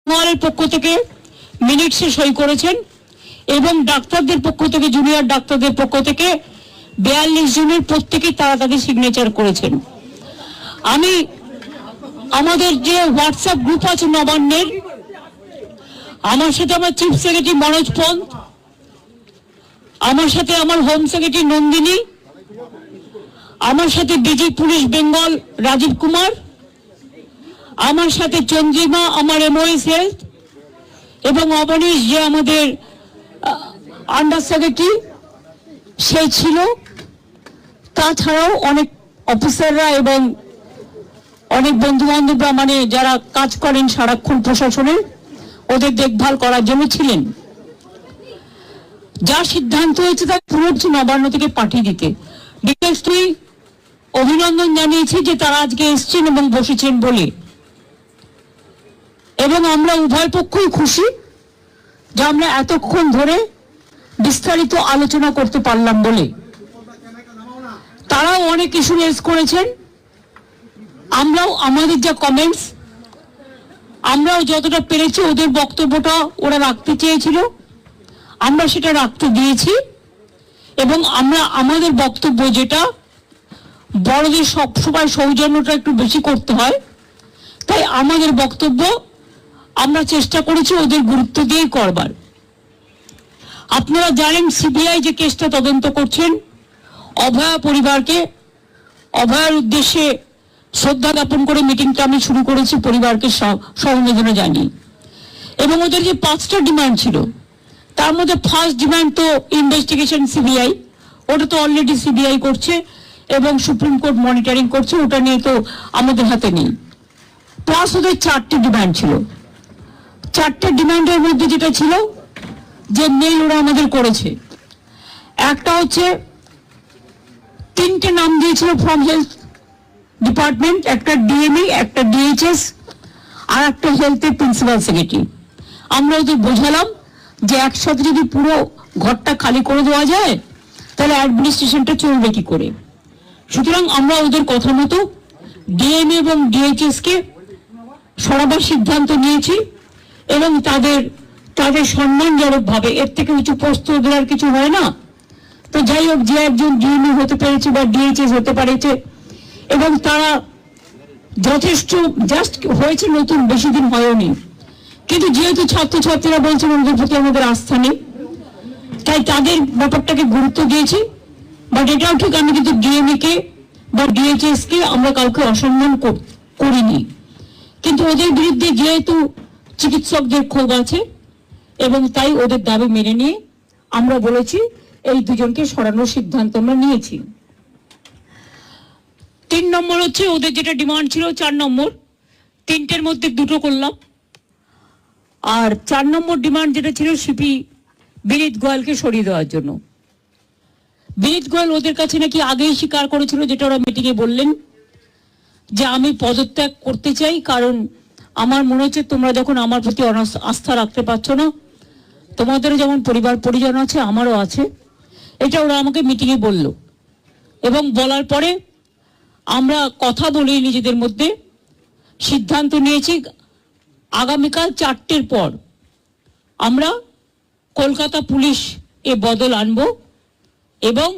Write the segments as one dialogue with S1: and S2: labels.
S1: মহলের পক্ষ থেকে মিনিটসে সই করেছেন এবং ডাক্তারদের পক্ষ থেকে, জুনিয়র ডাক্তারদের পক্ষ থেকে 42 জনের প্রত্যেকেই তারা তাদের সিগনেচার করেছেন। আমি আমাদের যে হোয়াটসঅ্যাপ গ্রুপ আছে নবান্নের, আমার সাথে আমার চিফ সেক্রেটারি মনোজ পন্ত, আমার সাথে আমার হোম সেক্রেটারি নন্দিনী, আমার সাথে ডিজি পুলিশ বেঙ্গল রাজীব কুমার, আমার সাথে চন্দ্রিমা আমার এমওএস হেলথ, এবং অবনীশ যে আমাদের আন্ডার সেক্রেটারি সে ছিল। তাছাড়াও অনেক অফিসাররা এবং অনেক বন্ধু বান্ধবরা, মানে যারা কাজ করেন সারাক্ষণ প্রশাসনে, ওদের দেখভাল করার জন্য ছিলেন। যা সিদ্ধান্ত হয়েছে তা পুরো নবান্ন থেকে পাঠিয়ে দিতে ডিটেলসটি অভিনন্দন জানিয়েছি যে তারা আজকে এসছেন এবং বসেছেন বলে, এবং আমরা উভয় পক্ষই খুশি যে আমরা এতক্ষণ ধরে বিস্তারিত আলোচনা করতে পারলাম বলে। তারাও অনেক ইস্যু রেজ করেছেন, আমরাও আমাদের যা কমেন্টস আমরাও যতটা পেরেছি, ওদের বক্তব্যটা ওরা রাখতে চেয়েছিল আমরা সেটা রাখতে দিয়েছি, এবং আমরা আমাদের বক্তব্য যেটা বড়দের সবসময় সৌজন্যটা একটু বেশি করতে হয়, তাই আমাদের বক্তব্য আমরা চেষ্টা করেছি ওদের গুরুত্ব দিয়ে করবার। আপনারা জানেন সিবিআই যে কেসটা তদন্ত করছেন, অভয়া পরিবারকে অভয়ার উদ্দেশ্যে শ্রদ্ধা জ্ঞাপন করে মিটিংটা আমি শুরু করেছি, পরিবারকে সমবেদনা জানিয়ে। এবং ওদের যে 5টা ডিমান্ড ছিল তার মধ্যে ফার্স্ট ডিমান্ড তো ইনভেস্টিগেশন সিবিআই, ওটা তো অলরেডি সিবিআই করছে এবং সুপ্রিম কোর্ট মনিটরিং করছে, ওটা নিয়ে তো আমাদের হাতে নেই। প্লাস ওদের 4টে ডিমান্ড ছিল। 4টে ডিমান্ডের মধ্যে যেটা ছিল যে মেল ওরা আমাদের করেছে, একটা হচ্ছে 3টে নাম দিয়েছিল ফ্রম হেলথ ডিপার্টমেন্ট, একটা ডিএমই, একটা ডিএইচএস, আর একটা হেলথের প্রিন্সিপাল সেক্রেটারি। আমরা ওদের বোঝালাম যে একসাথে যদি পুরো ঘরটা খালি করে দেওয়া যায় তাহলে অ্যাডমিনিস্ট্রেশনটা চলবে কি করে। সুতরাং আমরা ওদের কথা মতো ডিএমই এবং ডিএইচএস কে সরাবার সিদ্ধান্ত নিয়েছি, এবং তাদের সম্মানজনক ভাবে, এর থেকে উঁচু পোস্ট ওদের আর কিছু হয় না। তো যাই হোক, যে একজন ডিএমই হতে পেরেছে বা ডিএইচএস হতে পেরেছে, এবং তারা যথেষ্ট জাস্ট হয়েছে নতুন, বেশি দিন হয়নি, কিন্তু যেহেতু ছাত্রছাত্রীরা বলছেন ওদের প্রতি আমাদের আস্থা নেই, তাই তাদের ব্যাপারটাকে গুরুত্ব দিয়েছি। বাট এটাও ঠিক, আমি কিন্তু ডিএমই কে বা ডিএইচএস কে আমরা কাউকে অসম্মান করিনি, কিন্তু ওদের বিরুদ্ধে যেহেতু চিকিৎসকদের ক্ষোভ আছে এবং তাই ওদের দাবি মেনে নিয়ে আমরা বলেছি এই দুজনকে সরানোর সিদ্ধান্ত আমরা নিয়েছি। 3 নম্বর হচ্ছে ওদের যেটা ডিমান্ড ছিল 4 নম্বর, 3টের মধ্যে 2টো করলাম। আর 4 নম্বর ডিমান্ড যেটা ছিল সিপি বিনীত গোয়েলকে সরিয়ে দেওয়ার জন্য। বিনীত গোয়েল ওদের কাছে নাকি আগেই স্বীকার করেছিল, যেটা ওরা মিটিংয়ে বললেন, যে আমি পদত্যাগ করতে চাই, কারণ আমার মনে হচ্ছে তোমরা যখন আমার প্রতি আস্থা রাখতে পারছো না, তোমাদেরও যেমন পরিবার পরিজন আছে আমারও আছে, এটা ওরা আমাকে মিটিংয়ে বলল। এবং বলার পরে আমরা কথা বলি নিজেদের মধ্যে, সিদ্ধান্ত নিয়েছি আগামীকাল 4টের পর আমরা কলকাতা পুলিশ এ বদল আনবো এবং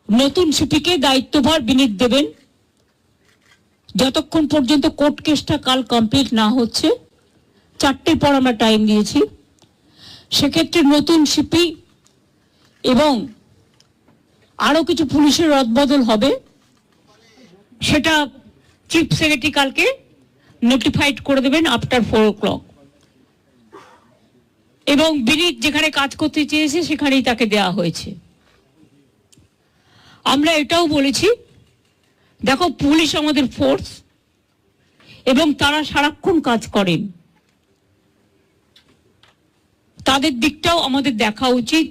S1: নতুন সিপিকে দায়িত্বভার বিনীত দেবেন যতক্ষণ পর্যন্ত কোর্ট কেসটা কাল কমপ্লিট না হচ্ছে। 4টের পর আমরা টাইম দিয়েছি। সেক্ষেত্রে নতুন সিপি এবং আরো কিছু পুলিশের রদবদল হবে, সেটা চিফ সেক্রেটারি কালকে নোটিফাইড করে দেবেন আফটার 4 o'clock, এবং বিনীত যেখানে কাজ করতে চেয়েছে সেখানেই তাকে দেওয়া হয়েছে। আমরা এটাও বলেছি, দেখো পুলিশ আমাদের ফোর্স এবং তারা সারাক্ষণ কাজ করেন, তাদের দিকটাও আমাদের দেখা উচিত।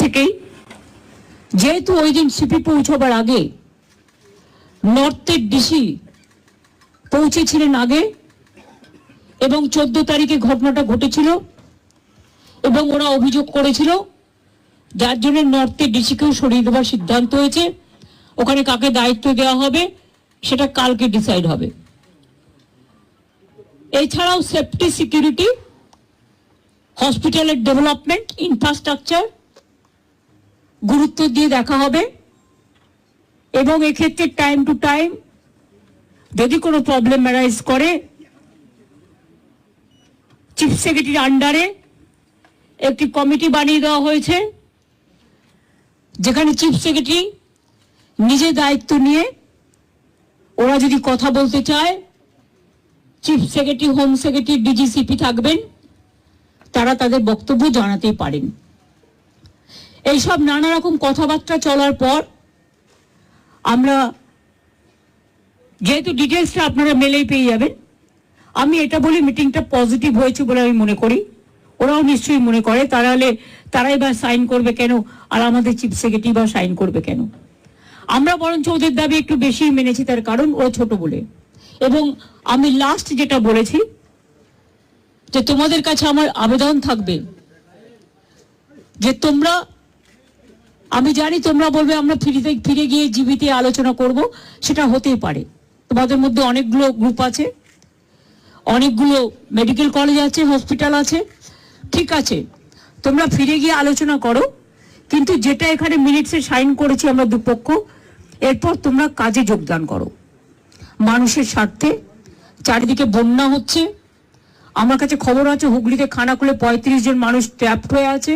S1: থেকেই যেহেতু ওই দিন সিপি পৌঁছবার আগে নর্থের ডিসি পৌঁছেছিলেন আগে এবং 14 তারিখে ঘটনাটা ঘটেছিল এবং ওরা অভিযোগ করেছিল, যার জন্য নর্থের ডিসিকেও সরিয়ে দেওয়ার সিদ্ধান্ত হয়েছে। ওখানে কাকে দায়িত্ব দেওয়া হবে সেটা কালকে ডিসাইড হবে। এছাড়াও সেফটি, সিকিউরিটি, হসপিটালের ডেভেলপমেন্ট, ইনফ্রাস্ট্রাকচার গুরুত্ব দিয়ে দেখা হবে এবং এক্ষেত্রে টাইম টু টাইম যদি কোনো প্রবলেম অ্যারাইজ করে চিফ সেক্রেটারির আন্ডারে একটি কমিটি বানিয়ে দেওয়া হয়েছে, যেখানে চিফ সেক্রেটারি নিজে দায়িত্ব নিয়ে ওরা যদি কথা বলতে চায়, chief secretary, home secretary, DG CP থাকবেন, তারা তাদের বক্তব্য জানাতেই পারেন। এইসব নানা রকম কথাবার্তা চলার পর আমরা, যেহেতু ডিটেলসটা আপনারা মেলেই পেয়ে যাবেন, আমি এটা বলি মিটিংটা পজিটিভ হয়েছে বলে আমি মনে করি। ওরাও নিশ্চয়ই মনে করে, তারাই বা সাইন করবে কেন, আর আমাদের চিফ সেক্রেটারি বা সাইন করবে কেন? আমরা বরঞ্চ ওদের দাবি একটু বেশি মেনেছি, তার কারণ ওরা ছোট বলে। এবং আমি লাস্ট যেটা বলেছি যে তোমাদের কাছে আমার আবেদন থাকবে যে তোমরা, আমি জানি তোমরা বলবে আমরা ফিরে গিয়ে জীবিতে আলোচনা করব, সেটা হতেই পারে। তোমাদের মধ্যে অনেকগুলো গ্রুপ আছে, অনেকগুলো মেডিকেল কলেজ আছে, হসপিটাল আছে, ঠিক আছে, তোমরা ফিরে গিয়ে আলোচনা করো, কিন্তু যেটা এখানে মিনিটসে সাইন করেছি আমরা দুপক্ষ, এরপর তোমরা কাজে যোগদান করো মানুষের স্বার্থে। চারিদিকে বন্যা হচ্ছে, আমার কাছে খবর আছে হুগলিতে খানাকুলে 35 জন মানুষ ট্র্যাপড হয়ে আছে।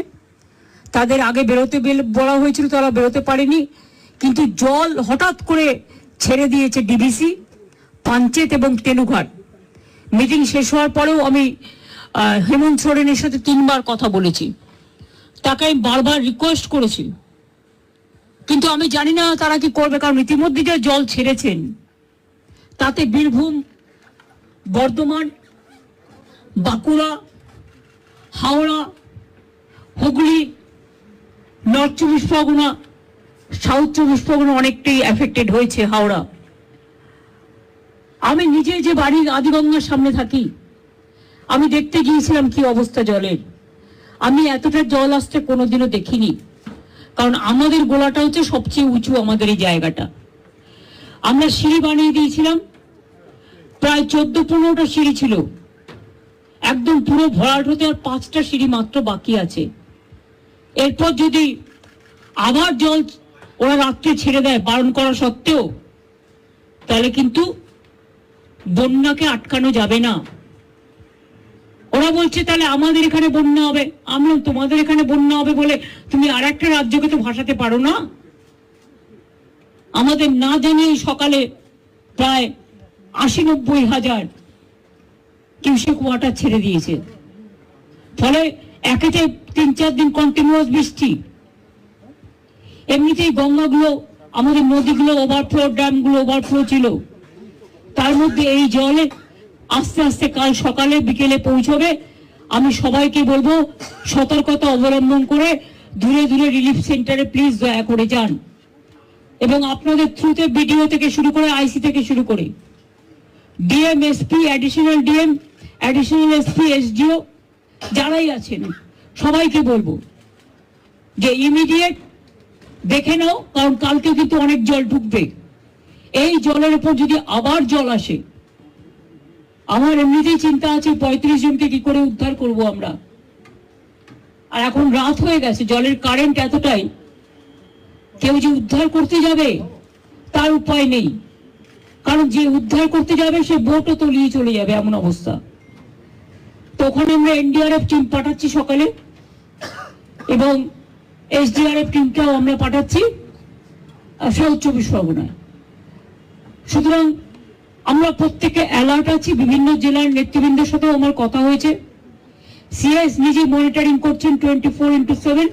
S1: তাদের আগে বেরোতে বলা হয়েছিল, তারা বেরোতে পারেনি, কিন্তু জল হঠাৎ করে ছেড়ে দিয়েছে ডিবিসি, পাঞ্চেত এবং তেনুঘাট। মিটিং শেষ হওয়ার পরেও আমি হেমন্ত সোরেনের সাথে 3 বার কথা বলেছি, তাকে আমি বারবার রিকোয়েস্ট করেছি, কিন্তু আমি জানি না তারা কি করবে, কারণ ইতিমধ্যে যে জল ছেড়েছেন তাতে বীরভূম, বর্ধমান, বাঁকুড়া, হাওড়া, হুগলি, নর্থ 24 পরগনা, সাউথ 24 পরগনা অনেকটাই এফেক্টেড হয়েছে। হাওড়া, আমি নিজে যে বাড়ির আদিগঙ্গার সামনে থাকি, আমি দেখতে গিয়েছিলাম কি অবস্থা জলের। আমি এতটা জল আসতে কোনোদিনও দেখিনি, কারণ আমাদের গোলাটা হচ্ছে সবচেয়ে উঁচু, আমাদের এই জায়গাটা। আমরা সিঁড়ি বানিয়ে দিয়েছিলাম, প্রায় 14-15টা সিঁড়ি ছিল, একদম পুরো ভরাট হতে আর 5টা সিঁড়ি মাত্র বাকি আছে। এরপর যদি আবার জল ওরা রাত্রে ছেড়ে দেয় বারণ করা সত্ত্বেও, তাহলে কিন্তু বন্যাকে আটকানো যাবে না। ওরা বলছে তাহলে আমাদের এখানে বন্যা হবে, আমরা তোমাদের এখানে বন্যা হবে বলে তুমি আর একটা রাজ্যকে তো ভাসাতে পারো না। আমাদের না জানিয়ে সকালে প্রায় 80-90 হাজার কিউসেক ওয়াটার ছেড়ে দিয়েছে, ফলে একেতে 3-4 দিন কন্টিনিউয়াস বৃষ্টি। এমনিতেই গঙ্গাগুলো, আমাদের নদীগুলো ওভারফ্লো, ড্যামগুলো ওভারফ্লো ছিল, তার মধ্যে এই জলে আস্তে আস্তে কাল সকালে বিকেলে পৌঁছবে। আমি সবাইকে বলবো সতর্কতা অবলম্বন করে দূরে দূরে রিলিফ সেন্টারে প্লিজ দয়া করে যান, এবং আপনাদের থ্রুতে বিডিও থেকে শুরু করে আইসি থেকে শুরু করে DM, SP, additional DM, additional SP, SDO যারাই আছেন সবাইকে বলবো যে ইমিডিয়েট দেখে নাও, কারণ কালকে কিন্তু অনেক জল ঢুকবে। এই জলের উপর যদি আবার জল আসে, আমার এমনিতেই চিন্তা আছে 35 জনকে কি করে উদ্ধার করব আমরা। আর এখন রাত হয়ে গেছে, জলের কারেন্ট এতটাই, কেউ যে উদ্ধার করতে যাবে তার উপায় নেই, কারণ যে উদ্ধার করতে যাবে সে বোটও তলিয়ে চলে যাবে, এমন অবস্থা। তো ওখানে আমরা এনডিআরএফ টিম পাঠাচ্ছি সকালে, এবং এসডিআরএফ টিমটাও আমরা পাঠাচ্ছি সাউথ 24 পরগনায়। সুতরাং আমরা প্রত্যেকে অ্যালার্ট আছি। বিভিন্ন জেলার নেতৃবৃন্দের সাথেও আমার কথা হয়েছে, সিএস নিজে মনিটরিং করছেন 24x7,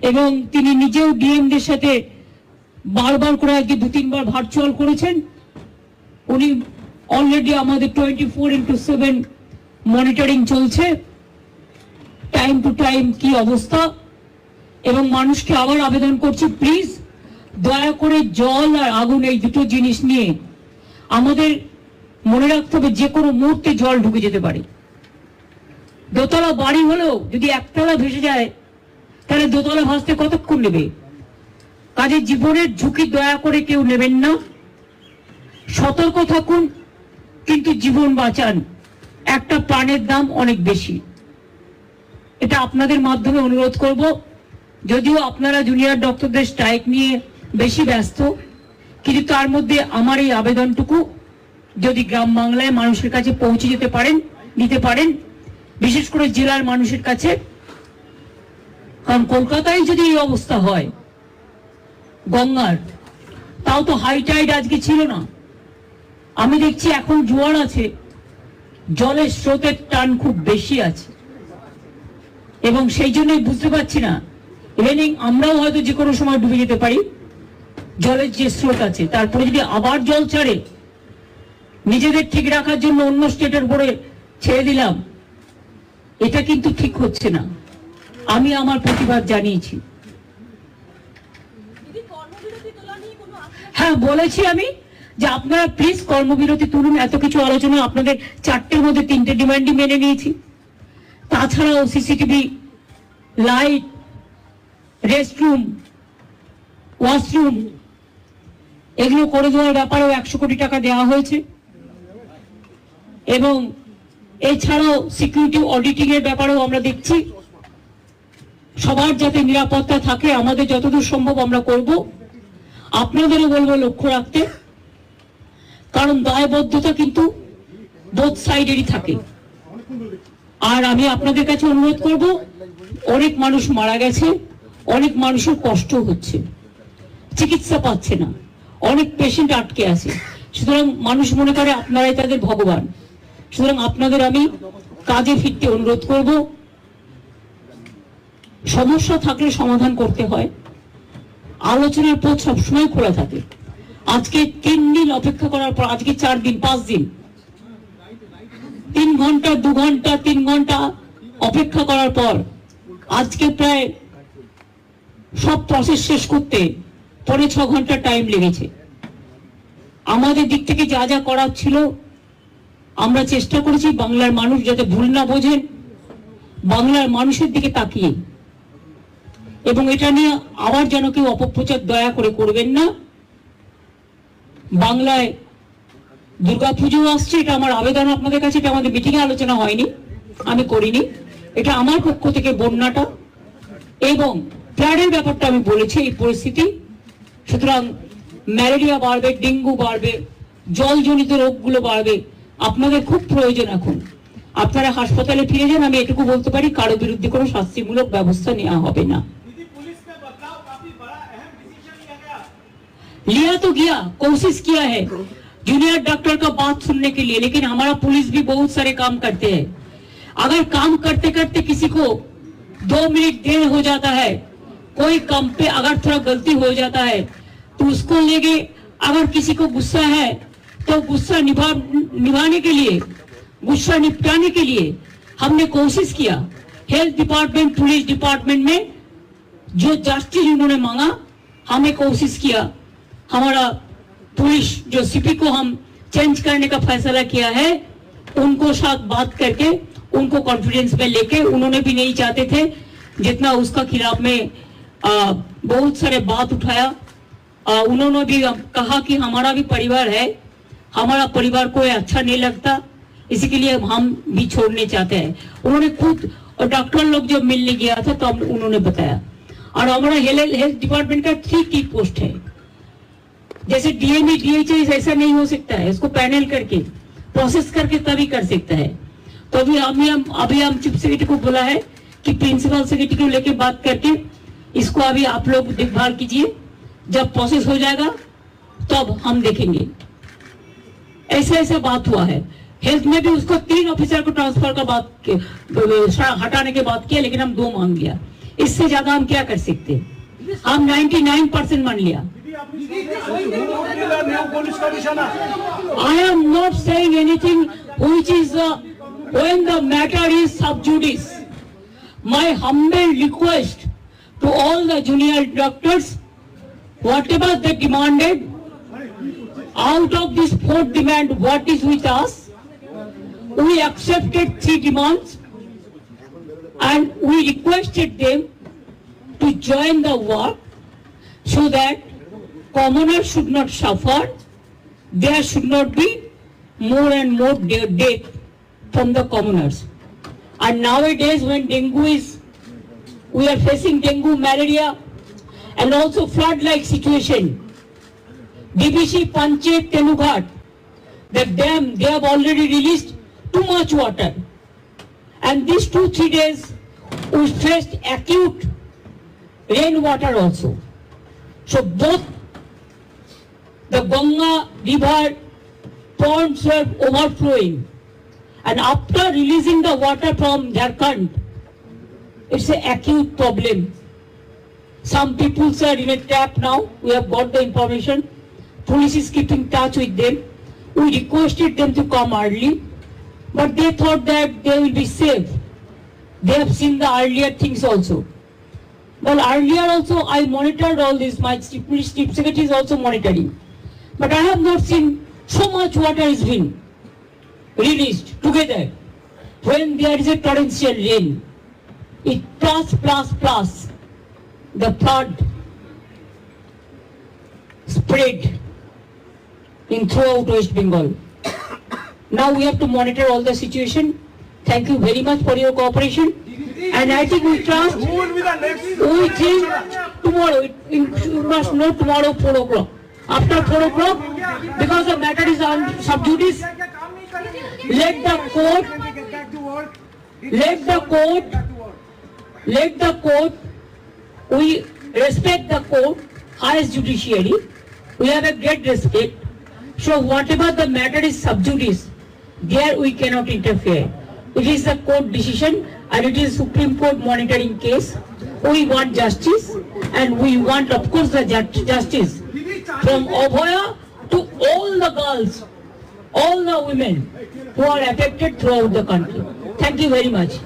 S1: এবং তিনি নিজেও ডিএমদের সাথে বারবার করে আজকে 2-3 বার ভার্চুয়াল করেছেন। উনি অলরেডি আমাদের 24x7 মনিটরিং চলছে, টাইম টু টাইম কি অবস্থা, এবং মানুষকে আবার আবেদন করছি, প্লিজ দয়া করে জল আর আগুন এই দুটো জিনিস নিয়ে আমাদের মনে রাখতে হবে, যে কোনো মুহূর্তে জল ঢুকে যেতে পারে। দোতলা বাড়ি হলেও যদি একতলা ভেসে যায় তাহলে দোতলা ভাসতে কতক্ষণ নেবে? কাজে জীবনের ঝুঁকি দয়া করে কেউ নেবেন না, সতর্ক থাকুন, কিন্তু জীবন বাঁচান। একটা প্রাণের দাম অনেক বেশি, এটা আপনাদের মাধ্যমে অনুরোধ করব। যদিও আপনারা জুনিয়র ডক্টরদের স্ট্রাইক নিয়ে বেশি ব্যস্ত, কিন্তু তার মধ্যে আমার এই আবেদনটুকু যদি গ্রাম বাংলায় মানুষের কাছে পৌঁছে যেতে পারেন, নিতে পারেন, বিশেষ করে জেলার মানুষের কাছে। কারণ কলকাতায় যদি এই অবস্থা হয় গঙ্গার, তাও তো হাই টাইড আজকে ছিল না, আমি দেখছি এখন জোয়ার আছে, জলের স্রোতের টান খুব বেশি আছে, এবং সেই জন্যই বুঝতে পারছি না, ইদানিং আমরাও হয়তো যে কোনো সময় ডুবে যেতে পারি। জলের যে স্রোত আছে, তারপরে যদি আবার জল ছাড়ে, নিজেদের ঠিক রাখার জন্য অন্য স্টেটের উপরে ছেড়ে দিলাম, এটা কিন্তু ঠিক হচ্ছে না। আমি আমার প্রতিবাদ জানিয়েছি। হ্যাঁ, বলেছি আমি যে আপনারা প্লিজ কর্মবিরতি তুলুন। এত কিছু আলোচনা, আপনাদের 4টের মধ্যে 3টে ডিমান্ডই মেনে নিয়েছি। তাছাড়াও সিসিটিভি, লাইট, রেস্টরুম, ওয়াশরুম এগুলো করে দেওয়ার ব্যাপারেও 100 কোটি টাকা দেওয়া হয়েছে, এবং এছাড়াও সিকিউরিটি অডিটিং এর ব্যাপারেও আমরা দেখছি। সবার যাতে নিরাপত্তা থাকে, আমাদের যতদূর সম্ভব আমরা করব। আপনাদেরও বলবো লক্ষ্য রাখতে, কারণ দায়বদ্ধতা কিন্তু বোথ সাইডেরই থাকে। আর আমি আপনাদের কাছে অনুরোধ করব, অনেক মানুষ মারা গেছে, অনেক মানুষের কষ্ট হচ্ছে, চিকিৎসা পাচ্ছে না, অনেক পেশেন্ট আটকে আছে। সুতরাং মানুষ মনে করে আপনারাই তাদের ভগবান। সুতরাং আপনাদের আমি কাজে ফিরতে অনুরোধ করব। সমস্যা থাকলে সমাধান করতে হয়, আলোচনার পথ সবসময় খোলা থাকে। আজকে 3 দিন অপেক্ষা করার পর, আজকে 4 দিন 5 দিন, 3 ঘন্টা 2 ঘন্টা 3 ঘন্টা অপেক্ষা করার পর আজকে প্রায় সব প্রসেস শেষ করতে 5.5 ঘন্টা টাইম লেগেছে। আমাদের দিক থেকে যা যা করার ছিল আমরা চেষ্টা করেছি, বাংলার মানুষ যাতে ভুল না বোঝেন, বাংলার মানুষের দিকে তাকিয়ে, এবং এটা নিয়ে আবার যেন কেউ অপপ্রচার দয়া করে করবেন না। বাংলায় দুর্গাপুজো আসছে, এটা আমার আবেদন আপনাদের কাছে, এটা আমাদের মিটিংয়ে আলোচনা হয়নি, আমি করিনি, এটা আমার পক্ষ থেকে বন্যাটা এবং ফ্লাডের ব্যাপারটা আমি বলেছি, এই পরিস্থিতি। সুতরাং ম্যালেরিয়া বাড়বে, ডেঙ্গু বাড়বে, জলজনিত রোগগুলো বাড়বে, আপনাদের খুব প্রয়োজন এখন। আপনারা হাসপাতালে ফিরে যান, আমি এটুকু বলতে পারি, কারো বিরুদ্ধে কোনো শাস্তিমূলক ব্যবস্থা নেওয়া হবে না। लिया तो गया, कोशिश किया है जूनियर डॉक्टर का बात सुनने के लिए, लेकिन हमारा पुलिस भी बहुत सारे काम करते हैं। अगर काम करते करते किसी को 2 मिनट देर हो जाता है, कोई काम पे अगर थोड़ा गलती हो जाता है, तो उसको लेके अगर किसी को गुस्सा है तो गुस्सा निभाने के लिए, गुस्सा निपटाने के लिए हमने कोशिश किया। हेल्थ डिपार्टमेंट, पुलिस डिपार्टमेंट में जो जस्टिस उन्होंने मांगा, हमें कोशिश किया। हमारा पुलिस जो सीपी को हम चेंज करने का फैसला किया है, उनको साथ बात करके उनको कॉन्फिडेंस में लेके, उन्होंने भी नहीं चाहते थे जितना उसका खिलाफ में बहुत सारे बात उठाया। उन्होंने भी कहा कि हमारा भी परिवार है, हमारा परिवार को अच्छा नहीं लगता, इसी के लिए हम भी छोड़ने चाहते हैं। उन्होंने खुद, और डॉक्टर लोग जब मिलने गया था तो उन्होंने बताया। और हमारा हेल्थ डिपार्टमेंट का 3 की पोस्ट है, जैसे डीएमई डीएचएस ऐसा नहीं हो सकता है, इसको पैनल करके प्रोसेस करके तभी कर सकता है। तो अभी हम चीफ सेक्रेटरी को बोला है कि प्रिंसिपल सेक्रेटरी को लेके बात करके इसको अभी आप लोग देखभाल कीजिए, जब प्रोसेस हो जाएगा तब हम देखेंगे। ऐसा बात हुआ है। हेल्थ में भी उसको 3 ऑफिसर को ट्रांसफर का बात हटाने के बात किया, लेकिन हम 2 मांग लिया, इससे ज्यादा हम क्या कर सकते हैं। हम 99% मान लिया। I am not saying anything which is when the matter is sub judice. My humble request to to all the junior doctors, whatever they demanded, out of this fourth demand, what is with us, we accepted 3 demands and we requested them to join the work so that commoners should not suffer, there should not be more and more death from the commoners. And nowadays when we are facing dengue, malaria and also flood-like situation. DBC Panchayat Tenughat, the dam, they have already released too much water. And these 2-3 days we faced acute rainwater also. So both the Ganga river ponds were overflowing. And after releasing the water from Jharkhand, it's an acute problem. Some people are in a trap now. We have got the information. Police is keeping touch with them. We requested them to come early, but they thought that they will be safe. They have seen the earlier things also. Well, earlier also I monitored all this. My chief secretary is also monitoring. But I have not seen so much water has been released together. When there is a torrential rain, it plus, the flood spread in throughout West Bengal. Now we have to monitor all the situation. Thank you very much for your cooperation. And I think we trust, we think tomorrow, you must know tomorrow 4 o'clock. After 4 o'clock, because the matter is on sub judice, let the court, we respect the court, highest judiciary, we have a great respect. So whatever the matter is sub judice, there we cannot interfere. It is the court decision and it is Supreme Court monitoring case. We want justice and we want of course the justice from Abhaya to all the girls, all the women who are affected throughout the country. Thank you very much.